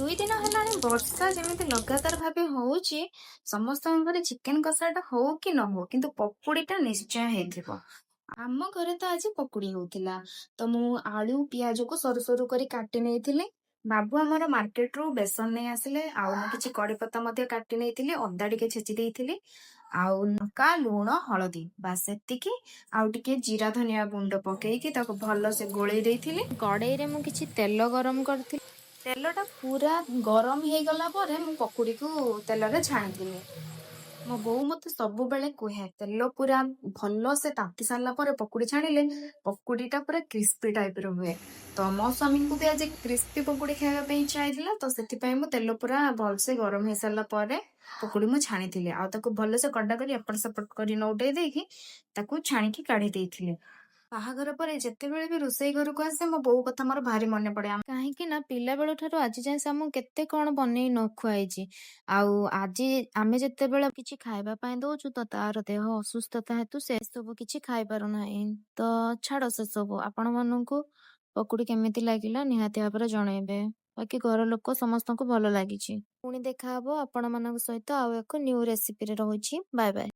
ଦୁଇ ଦିନ ହେଲାଣି ବର୍ଷା ଯେମିତି ଲଗାତାର ଭାବେ ହଉଛି। ସମସ୍ତଙ୍କ ଘରେ ଚିକେନ କଷାଟା ହଉ କି ନ ହଉ କିନ୍ତୁ ପକୁଡିଟା ନିଶ୍ଚୟ ହେଇଥିବ। ଆମ ଘରେ ତ ଆଜି ପକୁଡି ହଉଥିଲା। ତ ମୁଁ ଆଳୁ ପିଆଜକୁ ସରୁ ସରୁ କରି କାଟି ନେଇଥିଲି। ବାବୁ ଆମର ମାର୍କେଟରୁ ବେସନ ନେଇ ଆସିଲେ, ଆଉ ମୁଁ କିଛି କଡି ପତ୍ତା ମଧ୍ୟ କାଟି ନେଇଥିଲି, ଅଦା ଟିକେ ଛେଚି ଦେଇଥିଲି, ଆଉ ଲଙ୍କା ଲୁଣ ହଳଦୀ ବାସ୍ ସେତିକି। ଆଉ ଟିକେ ଜିରା ଧନିଆ ଗୁଣ୍ଡ ପକେଇକି ତାକୁ ଭଲସେ ଗୋଳେଇ ଦେଇଥିଲି। କଡେଇରେ ମୁଁ କିଛି ତେଲ ଗରମ କରିଥିଲି। ତେଲଟା ପୁରା ଗରମ ହେଇଗଲା ପରେ ମୁଁ ପକୁଡିକୁ ତେଲରେ ଛାଣିଥିଲି। ମୋ ବୋଉ ମତେ ସବୁବେଳେ କୁହେ ତେଲ ପୁରା ଭଲସେ ତାତି ସାରିଲା ପରେ ପକୁଡି ଛାଣିଲେ ପକୁଡିଟା ପୁରା କ୍ରିସ୍ପି ଟାଇପର ହୁଏ। ତ ମୋ ସ୍ୱାମୀଙ୍କୁ ବି ଆଜି କ୍ରିସ୍ପି ପକୁଡି ଖାଇବା ପାଇଁ ଇଚ୍ଛା ହେଇଥିଲା, ତ ସେଥିପାଇଁ ମୁଁ ତେଲ ପୁରା ଭଲସେ ଗରମ ହେଇସାରିଲା ପରେ ପକୁଡି ମୁଁ ଛାଣିଥିଲି, ଆଉ ତାକୁ ଭଲସେ କଡା କରି ଏପଟ ସେପଟ କରି ନଉଟେଇ ଦେଇକି ତାକୁ ଛାଣିକି କାଢି ଦେଇଥିଲି। ବାହାଘର ପରେ ଯେତେବେଳେ ବି ରୋଷେଇ ଘରକୁ ଆସେ ମୋ ବୋଉ କଥା ମୋର ଭାରି ମନେ ପଡେ। କାହିଁକି ନା ପିଲା ବେଳ ଠାରୁ ଆଜି ଯାଏଁ ସେ ଆମକୁ କେତେ କଣ ବନେଇ ନ ଖୁଆଇଛି। ଆଉ ଆଜି ଆମେ ଯେତେବେଳେ କିଛି ଖାଇବା ପାଇଁ ଦଉଛୁ ତ ତାର ଦେହ ଅସୁସ୍ଥତା ହେତୁ ସେ ସବୁ କିଛି ଖାଇ ପାରୁନାହିଁ। ତ ଛାଡ ସେ ସବୁ। ଆପଣ ମାନଙ୍କୁ ପକୁଡି କେମିତି ଲାଗିଲା ନିହାତି ଭାବରେ ଜଣେଇବେ। ବାକି ଘର ଲୋକ ସମସ୍ତଙ୍କୁ ଭଲ ଲାଗିଛି। ପୁଣି ଦେଖାହବ ଆପଣ ମାନଙ୍କ ସହିତ ଆଉ ଏକ ନ୍ୟୁ ରେସିପିରେ। ରହୁଛି, ବାଏ ବାଏ।